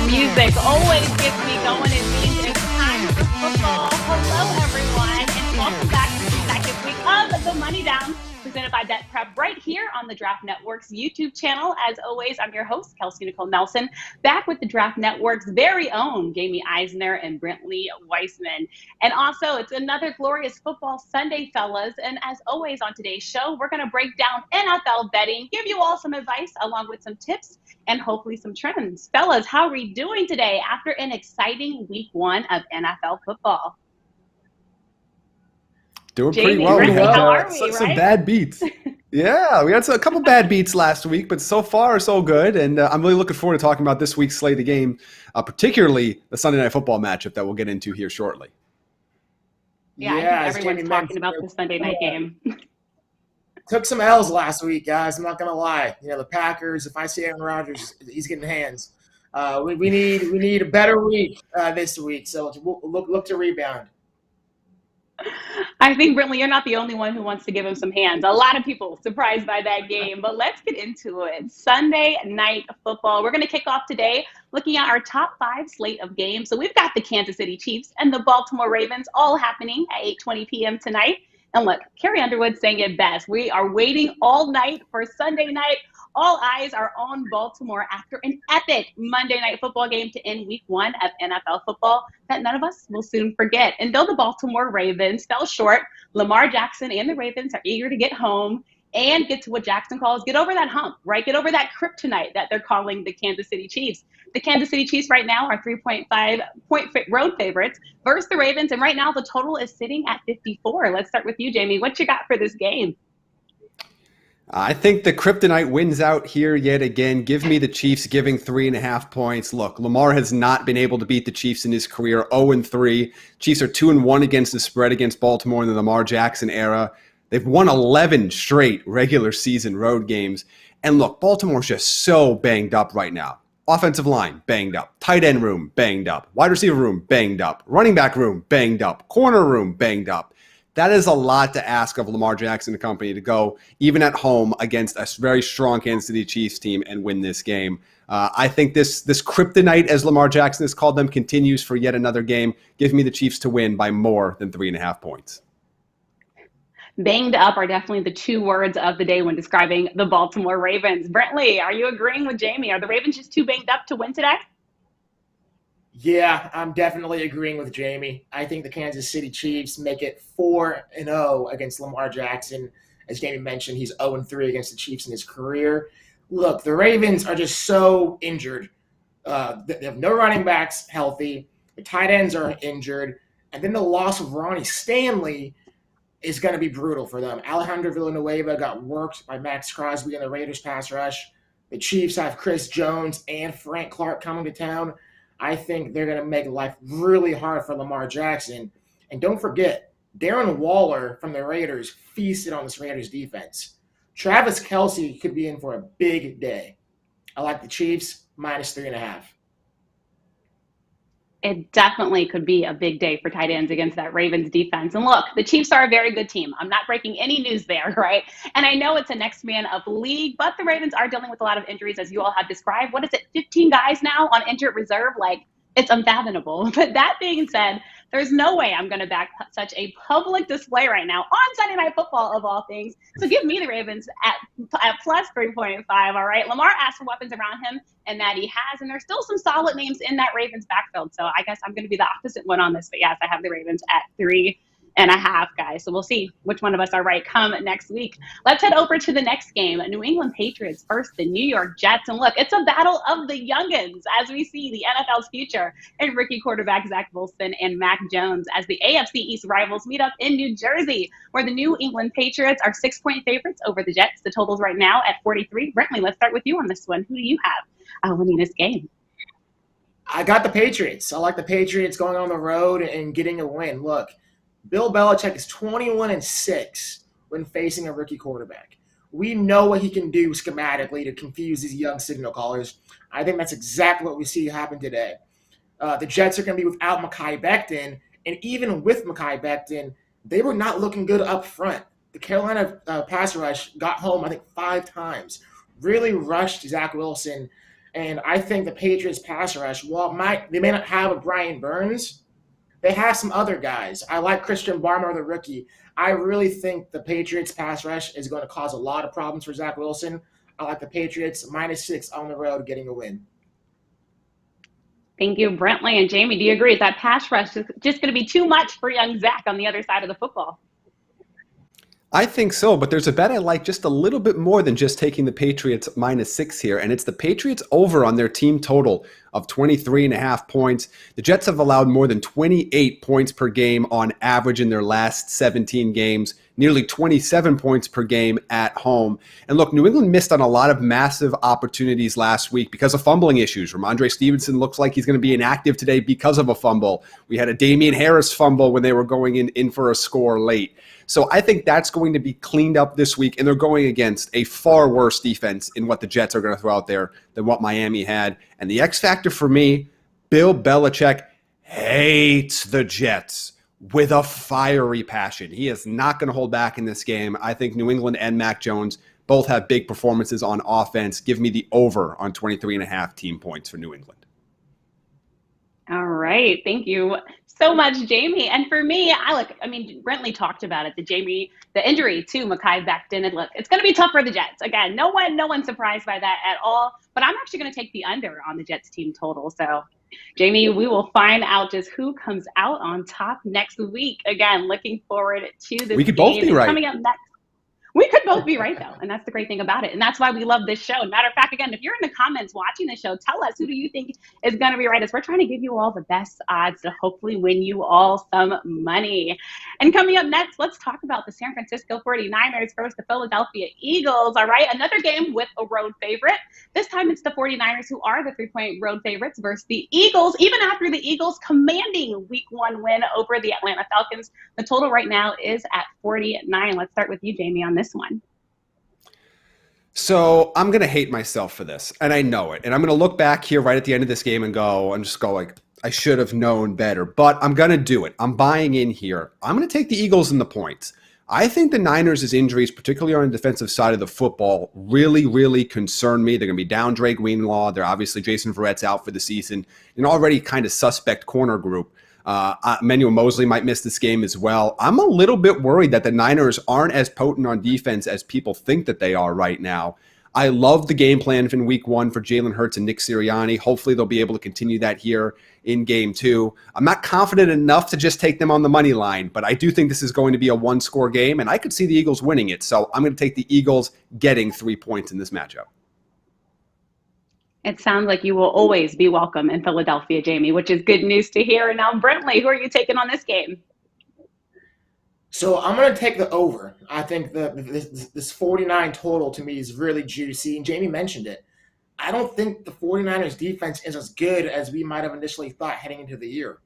Music always gets me going. It means it's time for football. Hello, everyone, and welcome back to the second week of the Money Down, presented by BetPrep, right here on the Draft Network's YouTube channel. As always, I'm your host, Kelsey Nicole Nelson, back with the Draft Network's very own Jaime Eisner and Brentley Weissman. And also, it's another glorious football Sunday, fellas. And as always on today's show, we're going to break down NFL betting, give you all some advice along with some tips and hopefully some trends. Fellas, how are we doing today after an exciting week one of NFL football? Doing Jamie, pretty well. Ricky, We had how are we, some right? bad beats. Yeah, we had a couple bad beats last week, but so far so good. And I'm really looking forward to talking about this week's slate of game, particularly the Sunday Night Football matchup that we'll get into here shortly. Yeah, I think everyone's talking about the Sunday night game. Took some L's last week, guys. I'm not gonna lie. You know, the Packers. If I see Aaron Rodgers, he's getting hands. We need a better week this week. So we'll look to rebound. I think, Brentley, you're not the only one who wants to give him some hands. A lot of people surprised by that game, but let's get into it. Sunday Night Football. We're going to kick off today looking at our top 5 slate of games. So we've got the Kansas City Chiefs and the Baltimore Ravens all happening at 8:20 p.m. tonight. And look, Carrie Underwood saying it best. We are waiting all night for Sunday night. All eyes are on Baltimore after an epic Monday Night Football game to end week one of NFL football that none of us will soon forget. And though the Baltimore Ravens fell short, Lamar Jackson and the Ravens are eager to get home and get to what Jackson calls get over that hump, right? Get over that kryptonite that they're calling the Kansas City Chiefs. The Kansas City Chiefs right now are 3.5-point road favorites versus the Ravens. And right now the total is sitting at 54. Let's start with you, Jamie. What you got for this game? I think the kryptonite wins out here yet again. Give me the Chiefs giving 3.5 points. Look, Lamar has not been able to beat the Chiefs in his career, 0-3. Chiefs are 2-1 against the spread against Baltimore in the Lamar Jackson era. They've won 11 straight regular season road games. And look, Baltimore's just so banged up right now. Offensive line, banged up. Tight end room, banged up. Wide receiver room, banged up. Running back room, banged up. Corner room, banged up. That is a lot to ask of Lamar Jackson and company to go, even at home, against a very strong Kansas City Chiefs team and win this game. I think this kryptonite, as Lamar Jackson has called them, continues for yet another game. Give me the Chiefs to win by more than 3.5 points. Banged up are definitely the 2 words of the day when describing the Baltimore Ravens. Brentley, are you agreeing with Jamie? Are the Ravens just too banged up to win today? Yeah, I'm definitely agreeing with Jamie. I think the Kansas City Chiefs make it 4-0 against Lamar Jackson. As Jamie mentioned, he's 0-3 against the Chiefs in his career. Look, the Ravens are just so injured. They have no running backs healthy. The tight ends are injured. And then the loss of Ronnie Stanley is going to be brutal for them. Alejandro Villanueva got worked by Max Crosby in the Raiders pass rush. The Chiefs have Chris Jones and Frank Clark coming to town. I think they're going to make life really hard for Lamar Jackson. And don't forget, Darren Waller from the Raiders feasted on this Raiders defense. Travis Kelsey could be in for a big day. I like the Chiefs minus 3.5. It definitely could be a big day for tight ends against that Ravens defense. And look, the Chiefs are a very good team. I'm not breaking any news there, right? And I know it's a next man up league, but the Ravens are dealing with a lot of injuries, as you all have described. What is it, 15 guys now on injured reserve? Like, it's unfathomable. But that being said, there's no way I'm going to back such a public display right now on Sunday Night Football, of all things. So give me the Ravens at plus 3.5, all right? Lamar asked for weapons around him, and that he has. And there's still some solid names in that Ravens backfield. So I guess I'm going to be the opposite one on this. But yes, I have the Ravens at 3.5, guys. So we'll see which one of us are right come next week. Let's head over to the next game. New England Patriots versus the New York Jets. And look, it's a battle of the youngins as we see the NFL's future and rookie quarterback Zach Wilson and Mac Jones as the AFC East rivals meet up in New Jersey, where the New England Patriots are 6-point favorites over the Jets. The total's right now at 43. Brentley, let's start with you on this one. Who do you have winning this game? I got the Patriots. I like the Patriots going on the road and getting a win. Look, Bill Belichick is 21-6 when facing a rookie quarterback. We know what he can do schematically to confuse these young signal callers. I think that's exactly what we see happen today. The Jets are going to be without Mekhi Becton, and even with Mekhi Becton, they were not looking good up front. The Carolina pass rush got home, I think, 5 times. Really rushed Zach Wilson. And I think the Patriots pass rush, while they may not have a Brian Burns, they have some other guys. I like Christian Barmore, the rookie. I really think the Patriots pass rush is going to cause a lot of problems for Zach Wilson. I like the Patriots -6 on the road getting a win. Thank you, Brentley and Jamie. Do you agree? Is that pass rush just going to be too much for young Zach on the other side of the football? I think so, but there's a bet I like just a little bit more than just taking the Patriots -6 here, and it's the Patriots over on their team total of 23.5 points. The Jets have allowed more than 28 points per game on average in their last 17 games, nearly 27 points per game at home. And look, New England missed on a lot of massive opportunities last week because of fumbling issues. Ramondre Stevenson looks like he's going to be inactive today because of a fumble. We had a Damian Harris fumble when they were going in for a score late. So I think that's going to be cleaned up this week, and they're going against a far worse defense in what the Jets are going to throw out there than what Miami had. And the X factor for me, Bill Belichick hates the Jets with a fiery passion. He is not going to hold back in this game. I think New England and Mac Jones both have big performances on offense. Give me the over on 23.5 team points for New England. All right. Thank you so much, Jamie. And for me, Brentley talked about it, the injury to Mekhi Becton. And look, it's going to be tough for the Jets. Again, no one's surprised by that at all. But I'm actually going to take the under on the Jets team total. So, Jamie, we will find out just who comes out on top next week. Again, looking forward to this. We could both be right. Coming up next. We could both be right, though, and that's the great thing about it. And that's why we love this show. Matter of fact, again, if you're in the comments watching the show, tell us who do you think is going to be right, as we're trying to give you all the best odds to hopefully win you all some money. And coming up next, let's talk about the San Francisco 49ers versus the Philadelphia Eagles. All right, another game with a road favorite. This time it's the 49ers who are the 3-point road favorites versus the Eagles, even after the Eagles commanding Week 1 win over the Atlanta Falcons. The total right now is at 49. Let's start with you, Jamie, on this one. So I'm going to hate myself for this, and I know it. And I'm going to look back here right at the end of this game and just go like, I should have known better. But I'm going to do it. I'm buying in here. I'm going to take the Eagles in the points. I think the Niners' injuries, particularly on the defensive side of the football, really, really concern me. They're going to be down Dre Greenlaw. They're obviously Jason Verrett's out for the season. An already kind of suspect corner group. Emmanuel Mosley might miss this game as well. I'm a little bit worried that the Niners aren't as potent on defense as people think that they are right now. I love the game plan in Week 1 for Jalen Hurts and Nick Sirianni. Hopefully they'll be able to continue that here in Game 2. I'm not confident enough to just take them on the money line, but I do think this is going to be a one-score game, and I could see the Eagles winning it. So I'm going to take the Eagles getting 3 points in this matchup. It sounds like you will always be welcome in Philadelphia, Jamie, which is good news to hear. And now, Brentley, who are you taking on this game? So I'm going to take the over. I think this 49 total to me is really juicy. And Jamie mentioned it. I don't think the 49ers defense is as good as we might have initially thought heading into the year.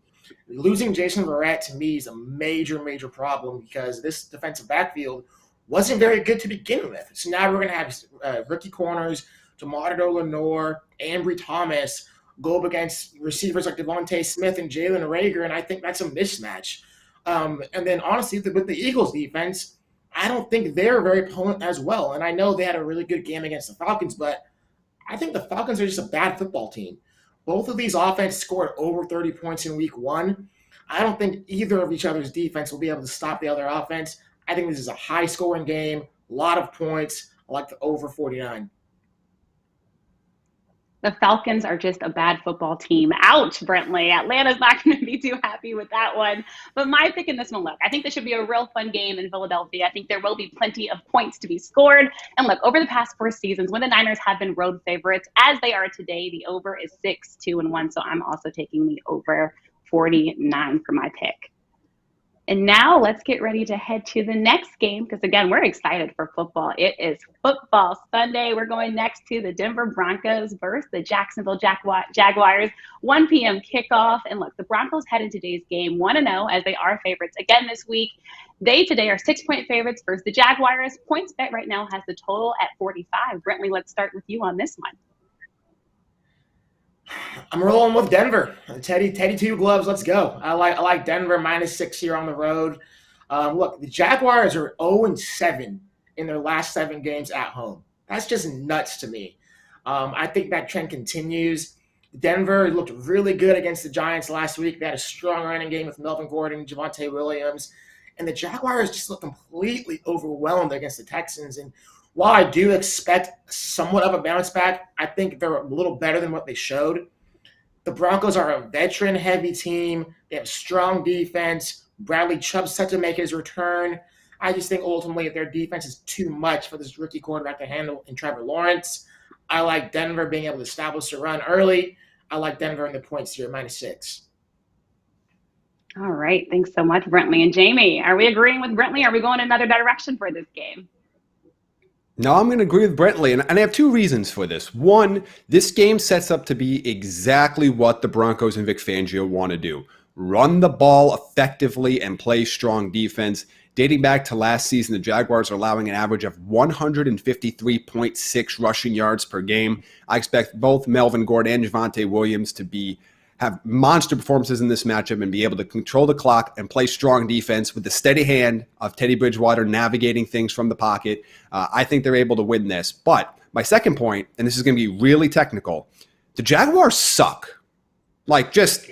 Losing Jason Verrett to me is a major, major problem because this defensive backfield wasn't very good to begin with. So now we're going to have rookie corners, DeMarco Lenore, Ambry Thomas go up against receivers like Devontae Smith and Jalen Reagor, and I think that's a mismatch. And then honestly, with the Eagles defense, I don't think they're very potent as well. And I know they had a really good game against the Falcons, but I think the Falcons are just a bad football team. Both of these offenses scored over 30 points in Week 1. I don't think either of each other's defense will be able to stop the other offense. I think this is a high-scoring game, a lot of points. I like the over 49. The Falcons are just a bad football team. Ouch, Brentley. Atlanta's not going to be too happy with that one. But my pick in this one, look, I think this should be a real fun game in Philadelphia. I think there will be plenty of points to be scored. And look, over the past 4 seasons, when the Niners have been road favorites, as they are today, the over is 6-2-1. So I'm also taking the over 49 for my pick. And now let's get ready to head to the next game because, again, we're excited for football. It is Football Sunday. We're going next to the Denver Broncos versus the Jacksonville Jaguars, 1 p.m. kickoff. And look, the Broncos head in today's game 1-0 as they are favorites again this week. They today are 6-point favorites versus the Jaguars. Points bet right now has the total at 45. Brentley, let's start with you on this one. I'm rolling with Denver. Teddy Two Gloves, let's go. I like Denver -6 here on the road. Look, the Jaguars are 0-7 in their last 7 games at home. That's just nuts to me. I think that trend continues. Denver looked really good against the Giants last week. They had a strong running game with Melvin Gordon, Javonte Williams, and the Jaguars just looked completely overwhelmed against the Texans. And while I do expect somewhat of a bounce back, I think they're a little better than what they showed. The Broncos are a veteran-heavy team. They have strong defense. Bradley Chubb's set to make his return. I just think ultimately their defense is too much for this rookie quarterback to handle in Trevor Lawrence. I like Denver being able to establish a run early. I like Denver in the points here, -6. All right. Thanks so much, Brentley and Jamie. Are we agreeing with Brentley? Are we going another direction for this game? No, I'm going to agree with Brentley, and I have two reasons for this. One, this game sets up to be exactly what the Broncos and Vic Fangio want to do. Run the ball effectively and play strong defense. Dating back to last season, the Jaguars are allowing an average of 153.6 rushing yards per game. I expect both Melvin Gordon and Javonte Williams to have monster performances in this matchup and be able to control the clock and play strong defense with the steady hand of Teddy Bridgewater navigating things from the pocket. I think they're able to win this. But my second point, and this is going to be really technical, the Jaguars suck.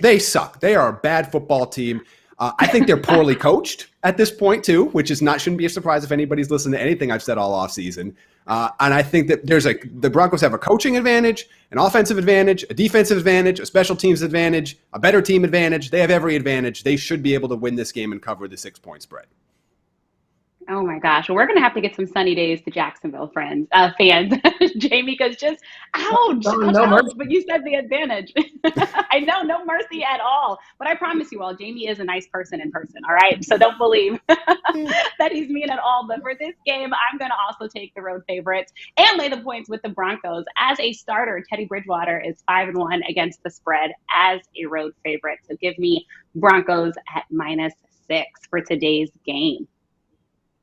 They suck. They are a bad football team. I think they're poorly coached at this point too, which shouldn't be a surprise if anybody's listened to anything I've said all offseason. And I think that the Broncos have a coaching advantage, an offensive advantage, a defensive advantage, a special teams advantage, a better team advantage. They have every advantage. They should be able to win this game and cover the 6-point spread. Oh my gosh. Well, we're going to have to get some sunny days to Jacksonville fans, Jamie, because just, ouch, but you said the advantage. I know, no mercy at all. But I promise you all, Jamie is a nice person in person, all right? So don't believe that he's mean at all. But for this game, I'm going to also take the road favorites and lay the points with the Broncos. As a starter, Teddy Bridgewater is 5-1 against the spread as a road favorite. So give me Broncos at -6 for today's game.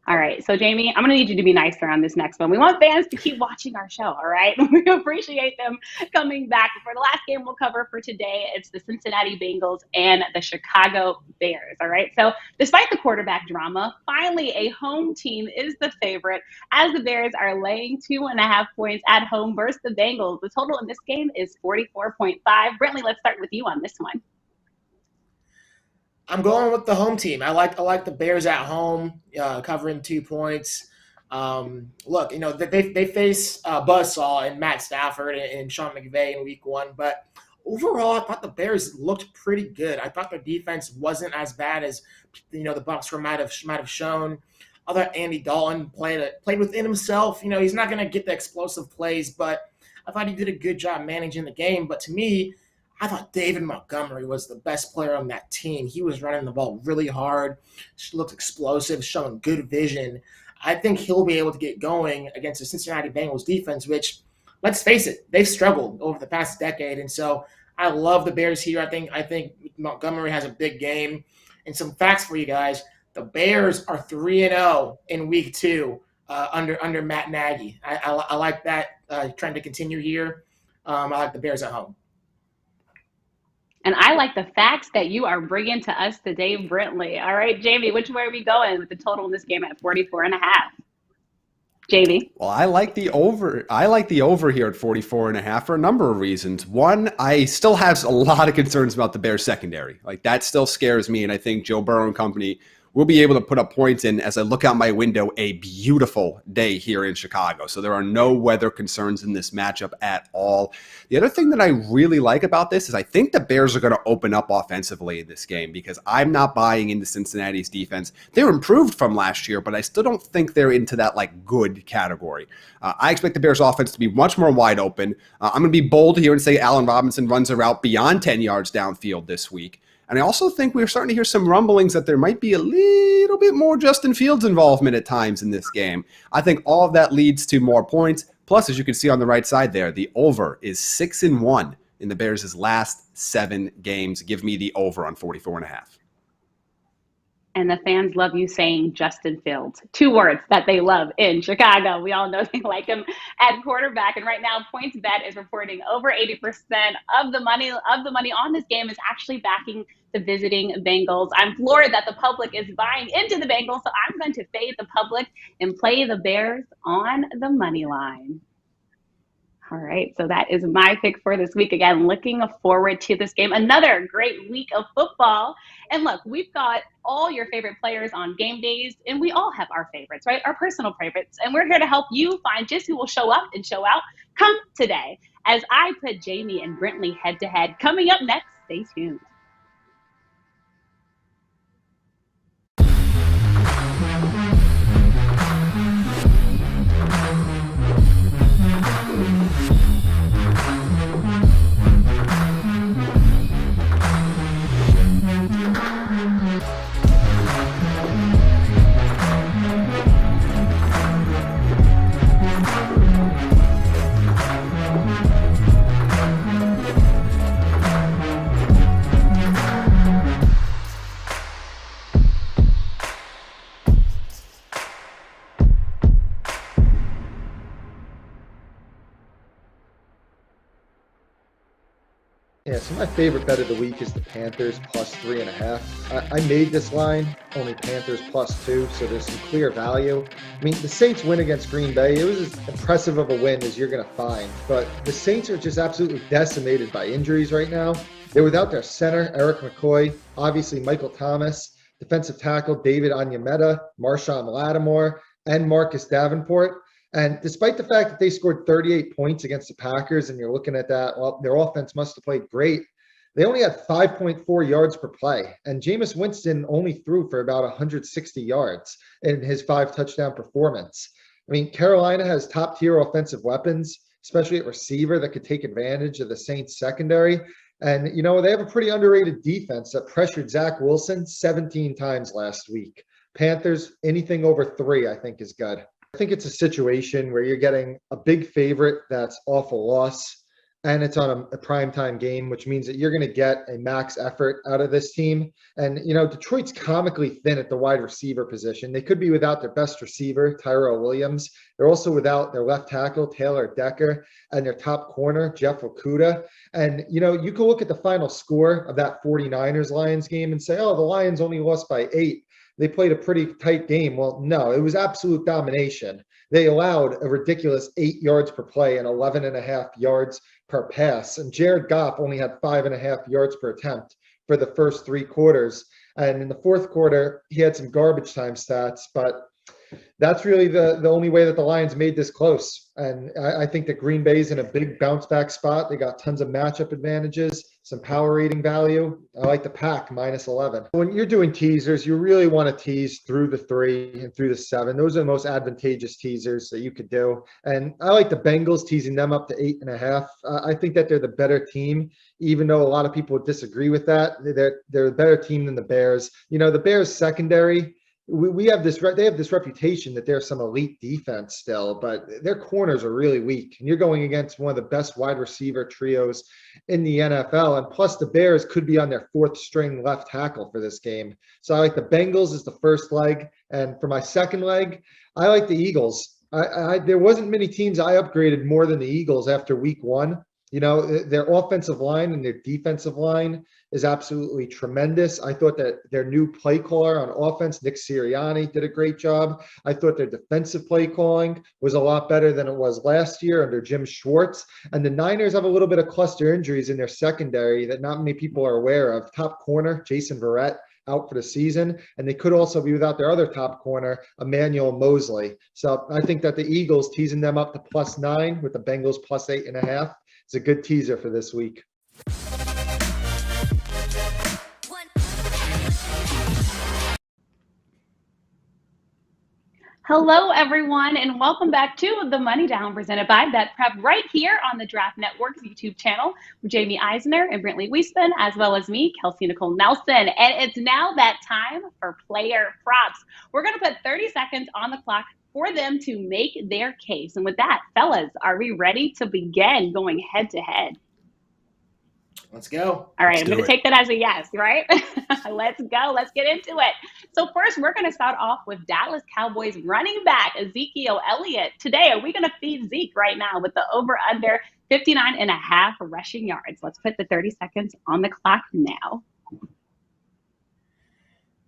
All right. So, Jamie, I'm going to need you to be nicer on this next one. We want fans to keep watching our show, all right? We appreciate them coming back. For the last game we'll cover for today, it's the Cincinnati Bengals and the Chicago Bears, all right? So, despite the quarterback drama, finally a home team is the favorite as the Bears are laying 2.5 points at home versus the Bengals. The total in this game is 44.5. Brentley, let's start with you on this one. I'm going with the home team. I like the Bears at home, covering 2 points. Look, they face Buzzsaw and Matt Stafford and Sean McVay in week 1, but overall, I thought the Bears looked pretty good. I thought their defense wasn't as bad as the Bucs might have shown. I thought Andy Dalton played within himself. He's not going to get the explosive plays, but I thought he did a good job managing the game. But to me, I thought David Montgomery was the best player on that team. He was running the ball really hard, looked explosive, showing good vision. I think he'll be able to get going against the Cincinnati Bengals defense, which, let's face it, they've struggled over the past decade. And so I love the Bears here. I think Montgomery has a big game. And some facts for you guys. The Bears are 3-0 in week 2 under Matt Nagy. I like that trend to continue here. I like the Bears at home. And I like the facts that you are bringing to us today, Brentley. All right, Jamie, which way are we going with the total in this game at 44.5? Jamie? Well, I like the over. I like the over here at 44.5 for a number of reasons. One, I still have a lot of concerns about the Bears secondary. That still scares me, and I think Joe Burrow and company will be able to put up points in, as I look out my window, a beautiful day here in Chicago. So there are no weather concerns in this matchup at all. The other thing that I really like about this is I think the Bears are going to open up offensively in this game because I'm not buying into Cincinnati's defense. They're improved from last year, but I still don't think they're into that good category. I expect the Bears offense to be much more wide open. I'm going to be bold here and say Allen Robinson runs a route beyond 10 yards downfield this week. And I also think we're starting to hear some rumblings that there might be a little bit more Justin Fields involvement at times in this game. I think all of that leads to more points. Plus, as you can see on the right side there, the over is 6-1 in the Bears' last 7 games. Give me the over on 44.5. And the fans love you saying Justin Fields. 2 words that they love in Chicago. We all know they like him at quarterback. And right now, PointsBet is reporting over 80% of the money on this game is actually backing the visiting Bengals. I'm floored that the public is buying into the Bengals, so I'm going to fade the public and play the Bears on the money line. All right, so that is my pick for this week. Again, looking forward to this game. Another great week of football. And look, we've got all your favorite players on game days, and we all have our favorites, right? Our personal favorites. And we're here to help you find just who will show up and show out come today. As I put Jaime and Brentley head to head. Coming up next, stay tuned. Yeah, so my favorite bet of the week is the Panthers plus 3.5. I made this line, only Panthers plus 2, so there's some clear value. I mean, the Saints win against Green Bay. It was as impressive of a win as you're going to find, but the Saints are just absolutely decimated by injuries right now. They're without their center, Eric McCoy, obviously Michael Thomas, defensive tackle David Onyemata, Marshawn Lattimore, and Marcus Davenport. And despite the fact that they scored 38 points against the Packers, and you're looking at that, well, their offense must have played great. They only had 5.4 yards per play. And Jameis Winston only threw for about 160 yards in his 5-touchdown performance. I mean, Carolina has top-tier offensive weapons, especially at receiver, that could take advantage of the Saints secondary. And, you know, they have a pretty underrated defense that pressured Zach Wilson 17 times last week. Panthers, anything over 3, I think, is good. I think it's a situation where you're getting a big favorite that's off a loss, and it's on a primetime game, which means that you're going to get a max effort out of this team. And, you know, Detroit's comically thin at the wide receiver position. They could be without their best receiver, Tyrell Williams. They're also without their left tackle, Taylor Decker, and their top corner, Jeff Okudah. And, you know, you can look at the final score of that 49ers-Lions game and say, oh, the Lions only lost by 8. They played a pretty tight game. Well, no, it was absolute domination. They allowed a ridiculous 8 yards per play and 11.5 yards per pass. And Jared Goff only had 5.5 yards per attempt for the first 3 quarters. And in the fourth quarter, he had some garbage time stats, but that's really the only way that the Lions made this close. And I think that Green Bay's in a big bounce back spot. They got tons of matchup advantages, some power rating value. I like the Pack minus 11. When you're doing teasers, you really want to tease through the 3 and through the 7. Those are the most advantageous teasers that you could do. And I like the Bengals, teasing them up to 8.5. I think that they're the better team, even though a lot of people disagree with that. They're a better team than the Bears. You know, the Bears secondary, they have this reputation that they're some elite defense still, but their corners are really weak. And you're going against one of the best wide receiver trios in the NFL. And plus the Bears could be on their 4th string left tackle for this game. So I like the Bengals as the first leg. And for my second leg, I like the Eagles. There wasn't many teams I upgraded more than the Eagles after week 1. You know, their offensive line and their defensive line is absolutely tremendous. I thought that their new play caller on offense, Nick Sirianni, did a great job. I thought their defensive play calling was a lot better than it was last year under Jim Schwartz. And the Niners have a little bit of cluster injuries in their secondary that not many people are aware of. Top corner, Jason Verrett, out for the season, and they could also be without their other top corner, Emmanuel Mosley. So I think that the Eagles, teasing them up to plus 9 with the Bengals plus 8.5. It's a good teaser for this week. Hello, everyone, and welcome back to The Money Down, presented by BetPrep, right here on the Draft Network's YouTube channel with Jaime Eisner and Brentley Weissman, as well as me, Kelsey Nicole Nelson. And it's now that time for player props. We're going to put 30 seconds on the clock for them to make their case. And with that, fellas, are we ready to begin going head to head? Let's go. All right, I'm going to take that as a yes, right? Let's go. Let's get into it. So first, we're going to start off with Dallas Cowboys running back Ezekiel Elliott. Today, are we going to feed Zeke right now with the over-under 59.5 rushing yards? Let's put the 30 seconds on the clock now.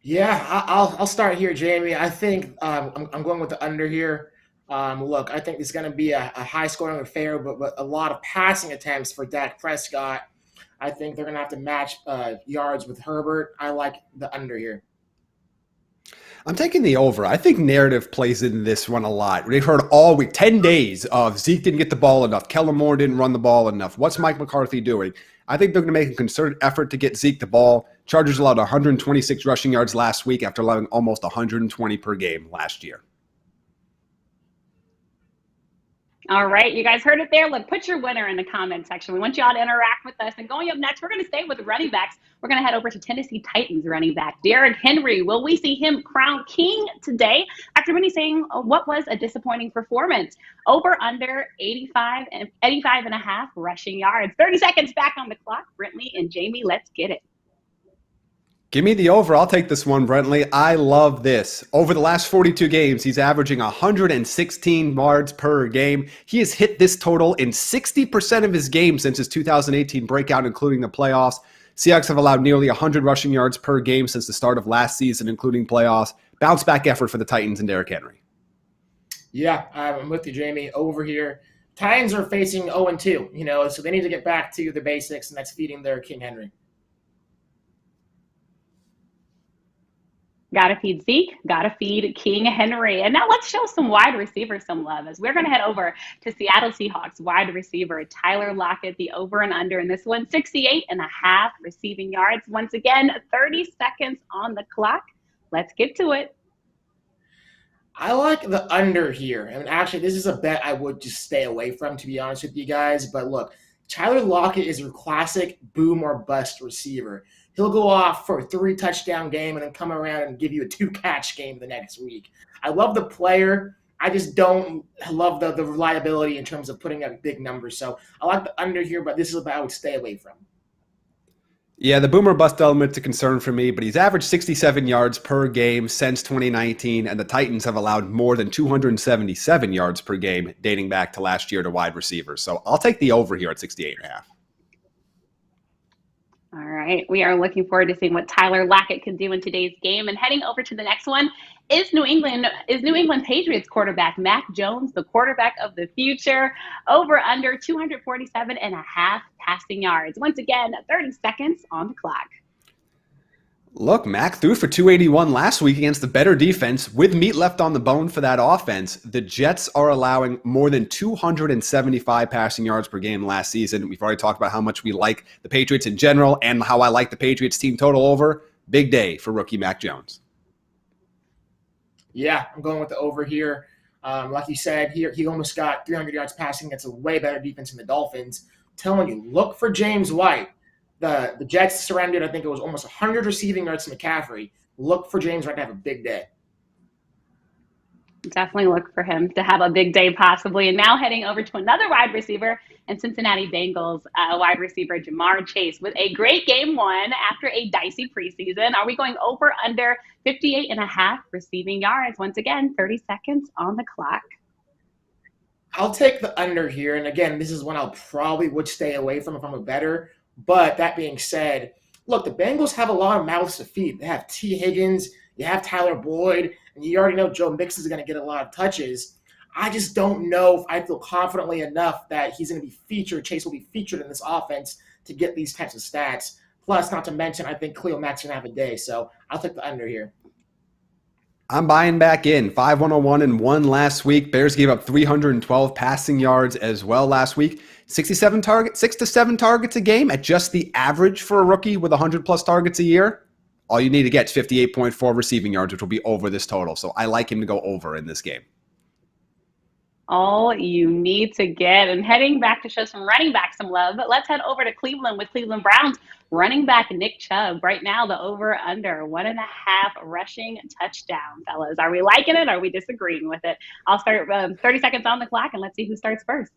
Yeah, I'll start here, Jamie. I think I'm going with the under here. Look, I think it's going to be a high-scoring affair, but a lot of passing attempts for Dak Prescott. I think they're going to have to match yards with Herbert. I like the under here. I'm taking the over. I think narrative plays into this one a lot. We've heard all week, 10 days of Zeke didn't get the ball enough. Kellen Moore didn't run the ball enough. What's Mike McCarthy doing? I think they're going to make a concerted effort to get Zeke the ball. Chargers allowed 126 rushing yards last week after allowing almost 120 per game last year. All right, you guys heard it there. Look, put your winner in the comment section. We want you all to interact with us. And going up next, we're going to stay with running backs. We're going to head over to Tennessee Titans running back Derrick Henry. Will we see him crowned king today after many saying what was a disappointing performance? Over under 85 and a half rushing yards. 30 seconds back on the clock. Brentley and Jaime, let's get it. Give me the over. I'll take this one, Brentley. I love this. Over the last 42 games, he's averaging 116 yards per game. He has hit this total in 60% of his games since his 2018 breakout, including the playoffs. Seahawks have allowed nearly 100 rushing yards per game since the start of last season, including playoffs. Bounce back effort for the Titans and Derrick Henry. Yeah, I'm with you, Jamie. Over here, Titans are facing 0-2, so they need to get back to the basics, and that's feeding their King Henry. Got to feed Zeke, got to feed King Henry. And now let's show some wide receivers some love as we're going to head over to Seattle Seahawks wide receiver Tyler Lockett, the over and under in this one, 68 and a half receiving yards. Once again, 30 seconds on the clock. Let's get to it. I like the under here. I mean, actually, this is a bet I would just stay away from, to be honest with you guys. But look, Tyler Lockett is your classic boom or bust receiver. He'll go off for a 3-touchdown game and then come around and give you a 2-catch game the next week. I love the player. I just don't love the reliability in terms of putting up big numbers. So I like the under here, but this is what I would stay away from. Yeah, the boomer bust element's a concern for me, but he's averaged 67 yards per game since 2019, and the Titans have allowed more than 277 yards per game dating back to last year to wide receivers. So I'll take the over here at 68.5. All right, we are looking forward to seeing what Tyler Lockett can do in today's game. And heading over to the next one is New England Patriots quarterback Mac Jones, the quarterback of the future, over under 247 and a half passing yards. Once again, 30 seconds on the clock. Look, Mac threw for 281 last week against the better defense with meat left on the bone for that offense. The Jets are allowing more than 275 passing yards per game last season. We've already talked about how much we like the Patriots in general and how I like the Patriots team total over. Big day for rookie Mac Jones. Yeah, I'm going with the over here. Like you said, he almost got 300 yards passing. That's a way better defense than the Dolphins. I'm telling you, look for James White. The Jets surrendered, I think it was almost 100 receiving yards to McCaffrey. Look for James White to have a big day. Definitely look for him to have a big day possibly. And now heading over to another wide receiver and Cincinnati Bengals wide receiver Jamar Chase with a great game one after a dicey preseason. Are we going over under 58 and a half receiving yards? Once again, 30 seconds on the clock. I'll take the under here. And again, this is one I'll probably would stay away from if I'm a bettor. But that being said, look, the Bengals have a lot of mouths to feed. They have T. Higgins, you have Tyler Boyd, and you already know Joe Mixon is going to get a lot of touches. I just don't know if I feel confidently enough that he's going to be featured, Chase will be featured in this offense to get these types of stats. Plus, not to mention, I think Khalil Mack's going to have a day. So I'll take the under here. I'm buying back in. 5-101 and 1 last week. Bears gave up 312 passing yards as well last week. 6 to 7 targets a game at just the average for a rookie with 100-plus targets a year. All you need to get is 58.4 receiving yards, which will be over this total. So I like him to go over in this game. All you need to get. And heading back to show some running back some love, but let's head over to Cleveland with Cleveland Browns running back Nick Chubb. Right now, the over-under 1.5 rushing touchdown, fellas. Are we liking it? Are we disagreeing with it? I'll start 30 seconds on the clock, and let's see who starts first.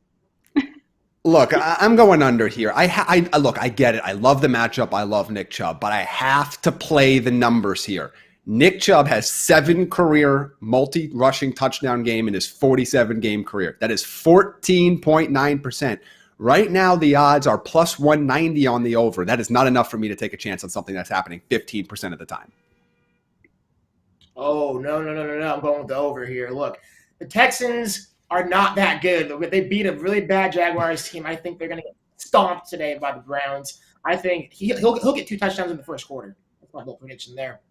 Look, I'm going under here. Look, I get it. I love the matchup. I love Nick Chubb, but I have to play the numbers here. Nick Chubb has 7 career multi-rushing touchdown game in his 47-game career. That is 14.9%. Right now, the odds are plus 190 on the over. That is not enough for me to take a chance on something that's happening 15% of the time. Oh, no. I'm going with the over here. Look, The Texans are not that good. They beat a really bad Jaguars team. I think they're going to get stomped today by the Browns. I think he'll get 2 touchdowns in the first quarter. That's my little prediction there.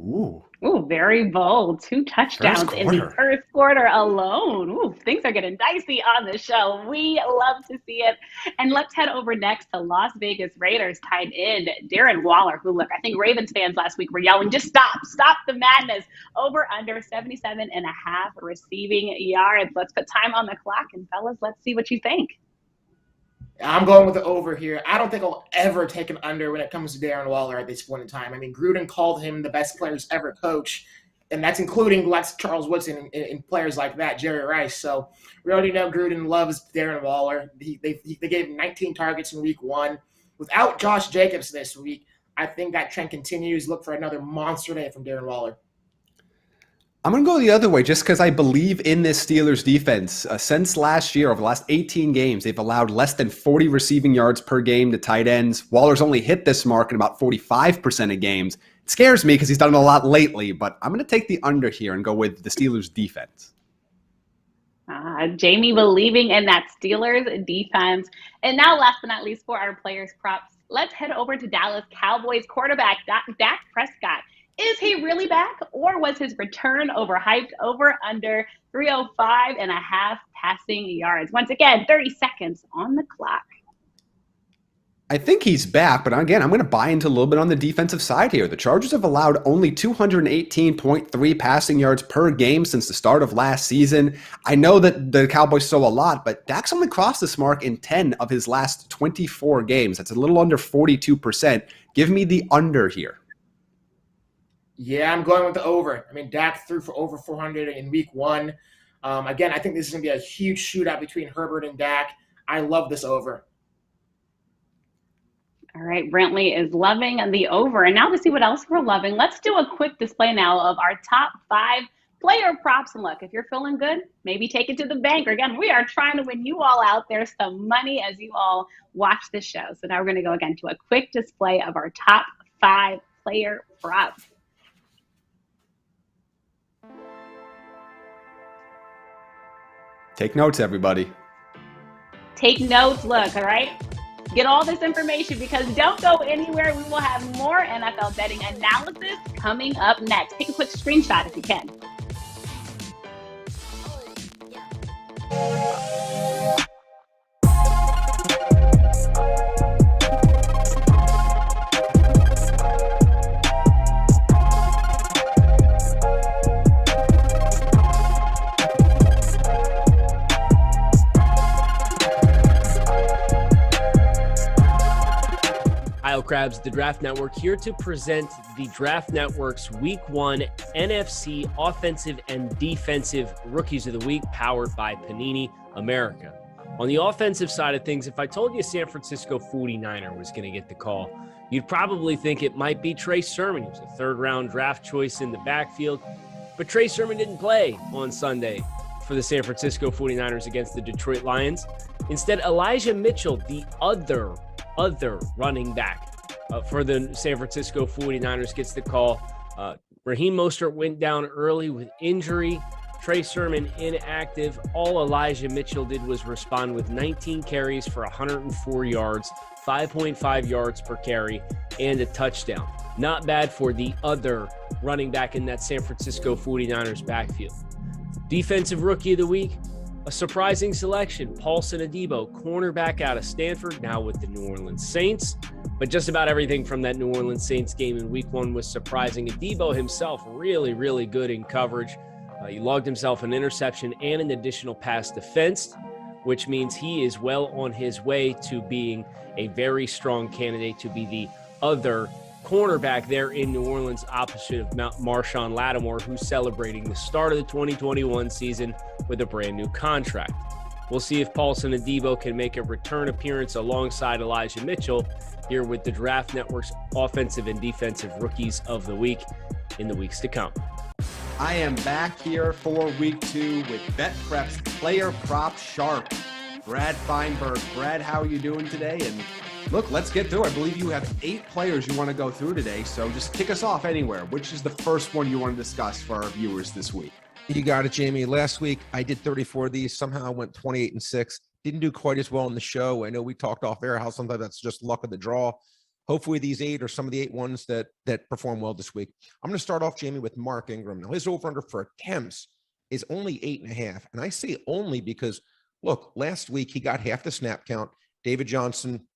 Ooh, very bold. 2 touchdowns in the first quarter alone. Ooh, things are getting dicey on the show. We love to see it. And let's head over next to Las Vegas Raiders tight end Darren Waller, who, look, I think Ravens fans last week were yelling, just stop the madness. Over under 77.5 receiving yards. Let's put time on the clock, and fellas, let's see what you think. I'm going with the over here. I don't think I'll ever take an under when it comes to Darren Waller at this point in time. I mean, Gruden called him the best players ever coach, and that's including Charles Woodson and players like that, Jerry Rice. So we already know Gruden loves Darren Waller. They gave him 19 targets in week 1. Without Josh Jacobs this week, I think that trend continues. Look for another monster day from Darren Waller. I'm going to go the other way just because I believe in this Steelers defense. Since last year, over the last 18 games, they've allowed less than 40 receiving yards per game to tight ends. Waller's only hit this mark in about 45% of games. It scares me because he's done it a lot lately, but I'm going to take the under here and go with the Steelers defense. Jamie believing in that Steelers defense. And now, last but not least, for our players' props, let's head over to Dallas Cowboys quarterback Dak Prescott. Is he really back, or was his return overhyped? Over under 305.5 passing yards. Once again, 30 seconds on the clock. I think he's back, but again, I'm going to buy into a little bit on the defensive side here. The Chargers have allowed only 218.3 passing yards per game since the start of last season. I know that the Cowboys throw a lot, but Dak's only crossed this mark in 10 of his last 24 games. That's a little under 42%. Give me the under here. Yeah, I'm going with the over. I mean, Dak threw for over 400 in week 1. Again, I think this is going to be a huge shootout between Herbert and Dak. I love this over. All right, Brentley is loving the over. And now to see what else we're loving, let's do a quick display now of our top 5 player props. And look, if you're feeling good, maybe take it to the bank. Again, we are trying to win you all out there some money as you all watch the show. So now we're going to go again to a quick display of our top 5 player props. Take notes, everybody. Take notes. Look, all right? Get all this information because don't go anywhere. We will have more NFL betting analysis coming up next. Take a quick screenshot if you can. Crabs, the Draft Network, here to present the Draft Network's Week 1 NFC Offensive and Defensive Rookies of the Week, powered by Panini America. On the offensive side of things, if I told you San Francisco 49er was going to get the call, you'd probably think it might be Trey Sermon. He was a third-round draft choice in the backfield, but Trey Sermon didn't play on Sunday for the San Francisco 49ers against the Detroit Lions. Instead, Elijah Mitchell, the other running back, for the San Francisco 49ers, gets the call. Raheem Mostert went down early with injury. Trey Sermon inactive. All Elijah Mitchell did was respond with 19 carries for 104 yards, 5.5 yards per carry, and a touchdown. Not bad for the other running back in that San Francisco 49ers backfield. Defensive Rookie of the Week, a surprising selection. Paulson Adebo, cornerback out of Stanford, now with the New Orleans Saints. But just about everything from that New Orleans Saints game in Week 1 was surprising. Adebo himself, really, really good in coverage. He logged himself an interception and an additional pass defense, which means he is well on his way to being a very strong candidate to be the other cornerback there in New Orleans, opposite of Marshawn Lattimore, who's celebrating the start of the 2021 season with a brand new contract. We'll see if Paulson Adebo can make a return appearance alongside Elijah Mitchell here with the Draft Network's Offensive and Defensive Rookies of the Week in the weeks to come. I am back here for Week 2 with BetPrep's Player Prop Sharp, Brad Feinberg. Brad, how are you doing today? And look, let's get through. I believe you have 8 players you want to go through today, so just kick us off anywhere. Which is the first one you want to discuss for our viewers this week? You got it, Jamie. Last week, I did 34 of these. Somehow I went 28-6. Didn't do quite as well in the show. I know we talked off air how sometimes that's just luck of the draw. Hopefully these 8 are some of the 8 ones that perform well this week. I'm going to start off, Jamie, with Mark Ingram. Now, his over-under for attempts is only 8.5. And I say only because, look, last week he got half the snap count. David Johnson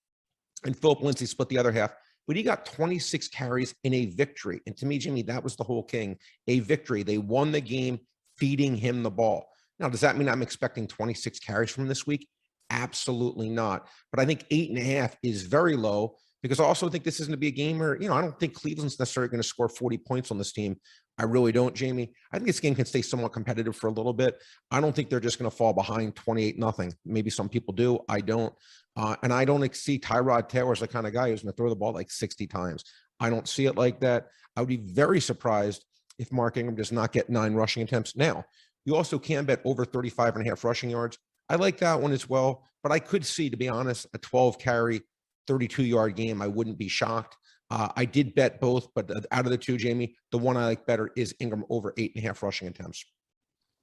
and Philip Lindsay split the other half. But he got 26 carries in a victory. And to me, Jimmy, that was the whole king, a victory. They won the game feeding him the ball. Now, does that mean I'm expecting 26 carries from this week? Absolutely not. But I think 8.5 is very low because I also think this isn't going to be a game where, I don't think Cleveland's necessarily going to score 40 points on this team. I really don't, Jamie. I think this game can stay somewhat competitive for a little bit. I don't think they're just going to fall behind 28-0. Maybe some people do. I don't. And I don't see Tyrod Taylor as the kind of guy who's going to throw the ball like 60 times. I don't see it like that. I would be very surprised if Mark Ingram does not get 9 rushing attempts. Now, you also can bet over 35.5 rushing yards. I like that one as well, but I could see, to be honest, a 12-carry, 32-yard game. I wouldn't be shocked. I did bet both, but out of the two, Jamie, the one I like better is Ingram over 8.5 rushing attempts.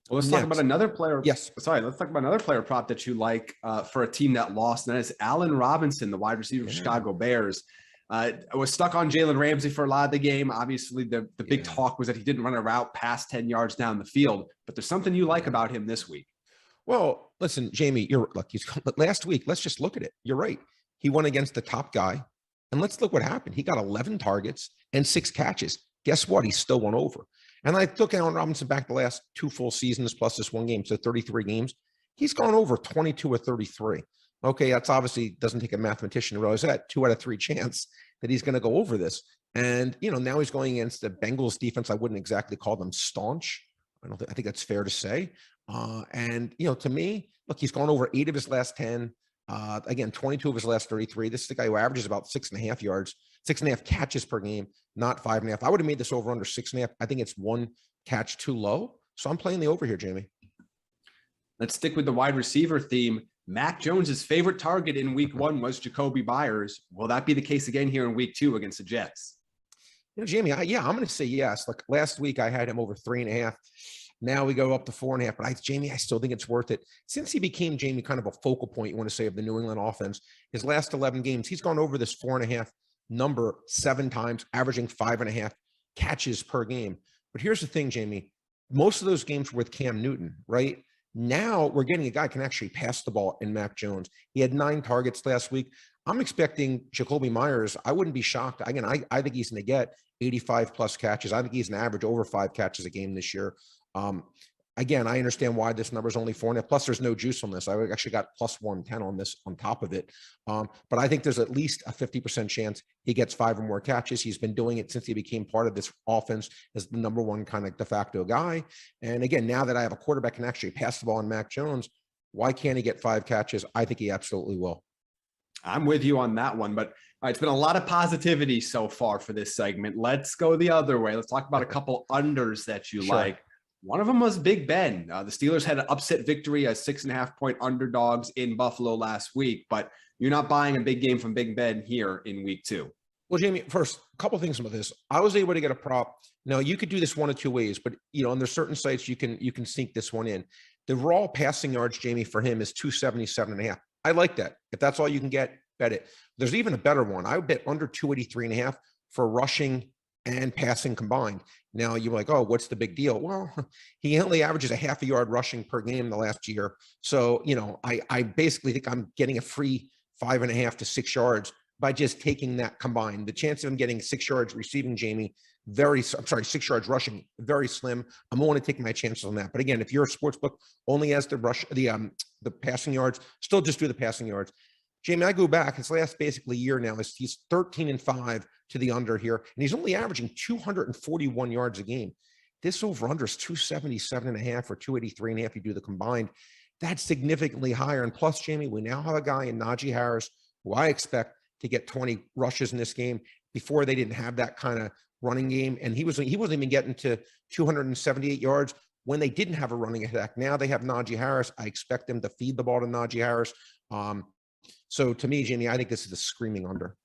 Well, let's talk about another player. Yes. Sorry, let's talk about another player prop that you like for a team that lost, and that is Allen Robinson, the wide receiver for Chicago Bears. I was stuck on Jalen Ramsey for a lot of the game. Obviously, the big talk was that he didn't run a route past 10 yards down the field, but there's something you like about him this week. Well, listen, Jamie, last week, let's just look at it. You're right. He went against the top guy, and let's look what happened. He got 11 targets and 6 catches. Guess what? He still went over. And I took Allen Robinson back the last 2 full seasons plus this one game, so 33 games. He's gone over 22 or 33. Okay, that's obviously doesn't take a mathematician to realize that 2 out of 3 chance that he's going to go over this. And, now he's going against the Bengals defense. I wouldn't exactly call them staunch. I think that's fair to say. And, to me, look, he's gone over 8 of his last 10. Again, 22 of his last 33. This is the guy who averages about 6.5 yards, 6.5 catches per game, not 5.5. I would have made this over under 6.5. I think it's 1 catch too low. So I'm playing the over here, Jamie. Let's stick with the wide receiver theme. Mac Jones's favorite target in week 1 was Jacoby Myers. Will that be the case again here in week 2 against the Jets? Jamie, I'm going to say yes. Like last week, I had him over 3.5. Now we go up to 4.5. But Jamie, I still think it's worth it. Since he became, Jamie, kind of a focal point, you want to say, of the New England offense, his last 11 games, he's gone over this 4.5 number 7 times, averaging 5.5 catches per game. But here's the thing, Jamie. Most of those games were with Cam Newton, right? Now we're getting a guy who can actually pass the ball in Mac Jones. He had 9 targets last week. I'm expecting Jacoby Myers. I wouldn't be shocked. Again, I think he's going to get 85 plus catches. I think he's an average over 5 catches a game this year. Again, I understand why this number is only 4.5. Plus, there's no juice on this. I actually got plus 110 on this on top of it. But I think there's at least a 50% chance he gets 5 or more catches. He's been doing it since he became part of this offense as the number 1 kind of de facto guy. And again, now that I have a quarterback can actually pass the ball on Mac Jones, why can't he get 5 catches? I think he absolutely will. I'm with you on that one, but it's been a lot of positivity so far for this segment. Let's go the other way. Let's talk about a couple unders that you like. One of them was Big Ben. The Steelers had an upset victory as 6.5-point underdogs in Buffalo last week, but you're not buying a big game from Big Ben here in week 2. Well, Jamie, first, a couple things about this. I was able to get a prop. Now, you could do this one of 2 ways, but on there's certain sites you can sneak this one in. The raw passing yards, Jamie, for him is 277.5. I like that. If that's all you can get, bet it. There's even a better one. I would bet under 283.5 for rushing and passing combined. Now you're like, oh, what's the big deal? Well, he only averages a half a yard rushing per game in the last year. So, I basically think I'm getting a free 5.5 to 6 yards by just taking that combined. The chance of him getting 6 yards receiving, Jamie, 6 yards rushing, very slim. I'm only taking my chances on that. But again, if you're a sports book, only has the passing yards, still just do the passing yards. Jamie, I go back, his last basically year now, he's 13-5 to the under here, and he's only averaging 241 yards a game. This over-under is 277.5 or 283.5. You do the combined. That's significantly higher. And plus, Jamie, we now have a guy in Najee Harris who I expect to get 20 rushes in this game. Before, they didn't have that kind of running game, and he wasn't even getting to 278 yards when they didn't have a running attack. Now they have Najee Harris. I expect them to feed the ball to Najee Harris. So to me, Jamie, I think this is a screaming under.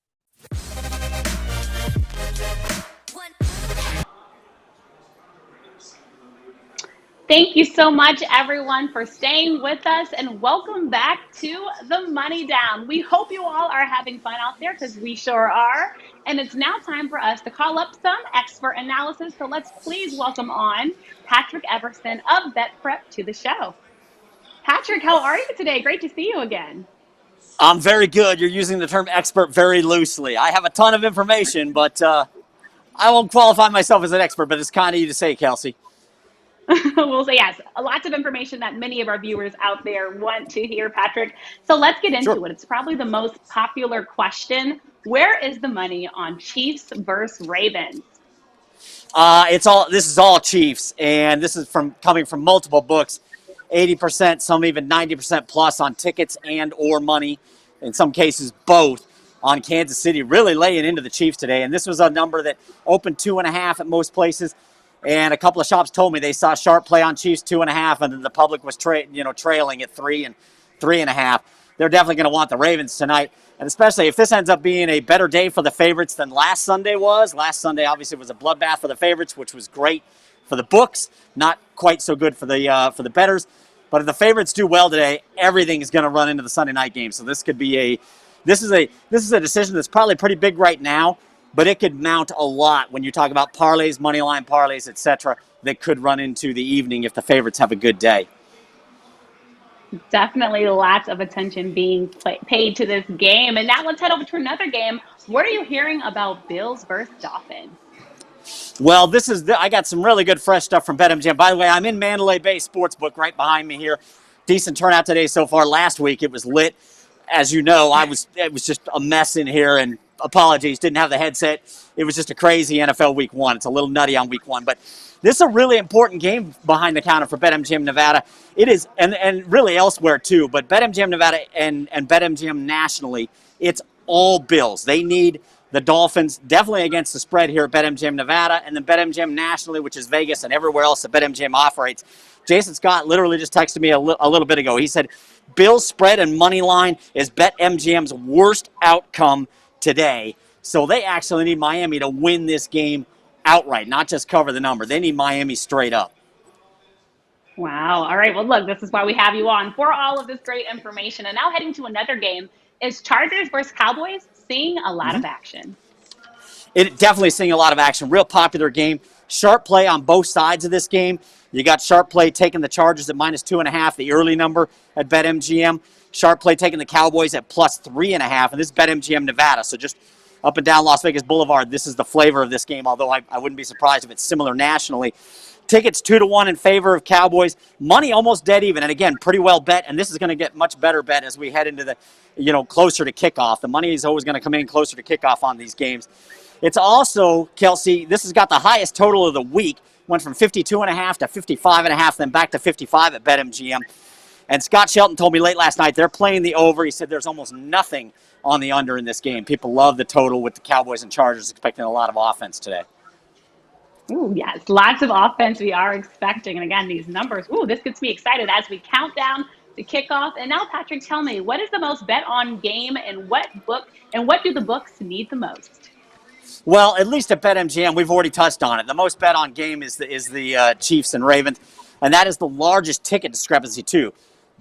Thank you so much, everyone, for staying with us, and welcome back to the Money Down. We hope you all are having fun out there because we sure are. And it's now time for us to call up some expert analysis. So let's please welcome on Patrick Everson of BetPrep to the show. Patrick, how are you today? Great to see you again. I'm very good. You're using the term expert very loosely. I have a ton of information, but I won't qualify myself as an expert, but it's kind of you to say, Kelsey. We'll say yes. Lots of information that many of our viewers out there want to hear, Patrick. So let's get into it. It's probably the most popular question. Where is the money on Chiefs versus Ravens? This is all Chiefs, and this is coming from multiple books. 80%, some even 90% plus on tickets and or money. In some cases, both on Kansas City, really laying into the Chiefs today. And this was a number that opened 2.5 at most places. And a couple of shops told me they saw sharp play on Chiefs 2.5, and then the public was trailing at 3 and 3.5. They're definitely going to want the Ravens tonight, and especially if this ends up being a better day for the favorites than last Sunday was. Last Sunday obviously was a bloodbath for the favorites, which was great for the books, not quite so good for the bettors. But if the favorites do well today, everything is going to run into the Sunday night game. So this could be this is a decision that's probably pretty big right now. But it could mount a lot when you talk about parlays, money line parlays, etc. that could run into the evening if the favorites have a good day. Definitely lots of attention being paid to this game. And now let's head over to another game. What are you hearing about Bills versus Dolphins? Well, I got some really good fresh stuff from BetMGM. By the way, I'm in Mandalay Bay Sportsbook right behind me here. Decent turnout today so far. Last week it was lit. As you know, it was just a mess in here, and apologies, didn't have the headset. It was just a crazy NFL week one. It's a little nutty on week one, but this is a really important game behind the counter for BetMGM Nevada. It is, and really elsewhere too, but BetMGM Nevada and BetMGM nationally, it's all Bills. They need the Dolphins definitely against the spread here at BetMGM Nevada, and then BetMGM nationally, which is Vegas and everywhere else that BetMGM operates. Jason Scott literally just texted me a little bit ago. He said, Bills spread and money line is BetMGM's worst outcome today. So they actually need Miami to win this game outright, not just cover the number. They need Miami straight up. Wow. All right. Well, look, this is why we have you on for all of this great information. And now heading to another game is Chargers versus Cowboys, seeing a lot of action. It definitely seeing a lot of action. Real popular game. Sharp play on both sides of this game. You got sharp play taking the Chargers at -2.5, the early number at BetMGM. Sharp play taking the Cowboys at +3.5, and this is BetMGM Nevada. So just up and down Las Vegas Boulevard, this is the flavor of this game, although I wouldn't be surprised if it's similar nationally. Tickets 2-1 in favor of Cowboys. Money almost dead even, and again, pretty well bet, and this is going to get much better bet as we head into the, closer to kickoff. The money is always going to come in closer to kickoff on these games. It's also, Kelsey, this has got the highest total of the week. Went from 52.5 to 55.5, then back to 55 at BetMGM. And Scott Shelton told me late last night they're playing the over. He said there's almost nothing on the under in this game. People love the total with the Cowboys and Chargers expecting a lot of offense today. Ooh, yes, lots of offense we are expecting. And again, these numbers, this gets me excited as we count down the kickoff. And now, Patrick, tell me, what is the most bet on game and what do the books need the most? Well, at least at BetMGM, we've already touched on it. The most bet on game is the Chiefs and Ravens, and that is the largest ticket discrepancy too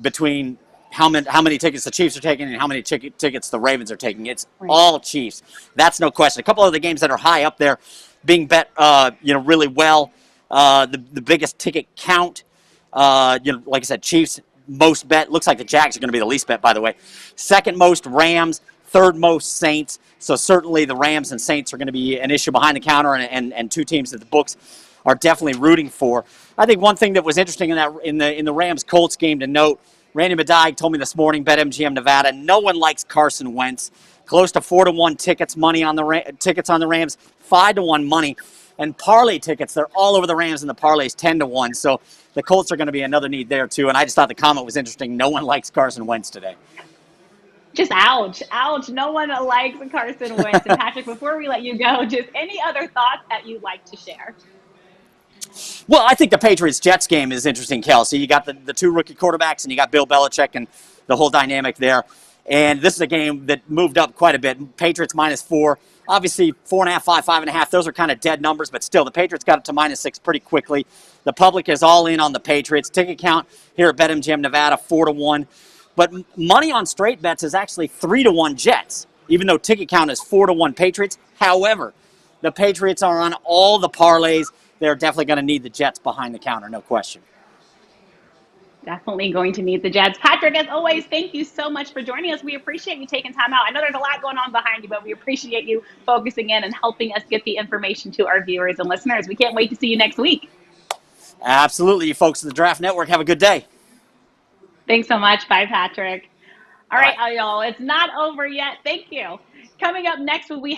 between how many tickets the Chiefs are taking and how many tickets the Ravens are taking. It's all Chiefs. That's no question. A couple of the games that are high up there being bet, really well. The biggest ticket count, like I said, Chiefs most bet. Looks like the Jags are going to be the least bet, by the way. Second most Rams. Third most Saints. So certainly the Rams and Saints are going to be an issue behind the counter, and two teams that the books are definitely rooting for. I think one thing that was interesting in the Rams Colts game to note, Randy Medaig told me this morning, BetMGM Nevada, no one likes Carson Wentz. Close to 4-1 tickets on the Rams, 5-1 money, and parlay tickets. They're all over the Rams and the parlays 10-1. So the Colts are going to be another need there too. And I just thought the comment was interesting. No one likes Carson Wentz today. Just ouch. No one likes Carson Wentz. And Patrick, before we let you go, just any other thoughts that you'd like to share? Well, I think the Patriots-Jets game is interesting, Kelsey. You got the two rookie quarterbacks, and you got Bill Belichick and the whole dynamic there. And this is a game that moved up quite a bit. Patriots -4 Obviously, 4.5, 5.5, those are kind of dead numbers, but still, the Patriots got it to -6 pretty quickly. The public is all in on the Patriots. Ticket count here at BetMGM Nevada, 4-1. But money on straight bets is actually 3-1 Jets, even though ticket count is 4-1 Patriots. However, the Patriots are on all the parlays. They're definitely going to need the Jets behind the counter, no question. Definitely going to need the Jets. Patrick, as always, thank you so much for joining us. We appreciate you taking time out. I know there's a lot going on behind you, but we appreciate you focusing in and helping us get the information to our viewers and listeners. We can't wait to see you next week. Absolutely. You folks at the Draft Network, have a good day. Thanks so much. Bye, Patrick. All right, y'all. It's not over yet. Thank you. Coming up next, we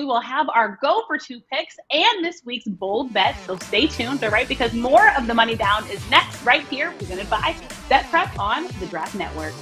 will have our go for two picks and this week's bold bet. So stay tuned, all right? Because more of the money down is next right here, presented by BetPrep on the Draft Network.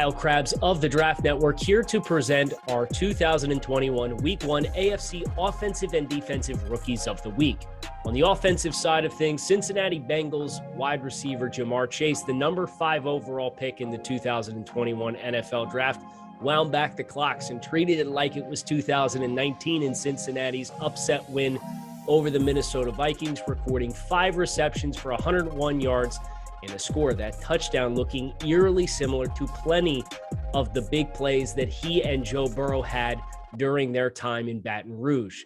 Krabs of the Draft Network here to present our 2021 Week 1 AFC Offensive and Defensive Rookies of the Week. On the offensive side of things, Cincinnati Bengals wide receiver Jamar Chase, the number 5 overall pick in the 2021 NFL Draft, wound back the clocks and treated it like it was 2019 in Cincinnati's upset win over the Minnesota Vikings, recording 5 receptions for 101 yards and a score. That touchdown looking eerily similar to plenty of the big plays that he and Joe Burrow had during their time in Baton Rouge.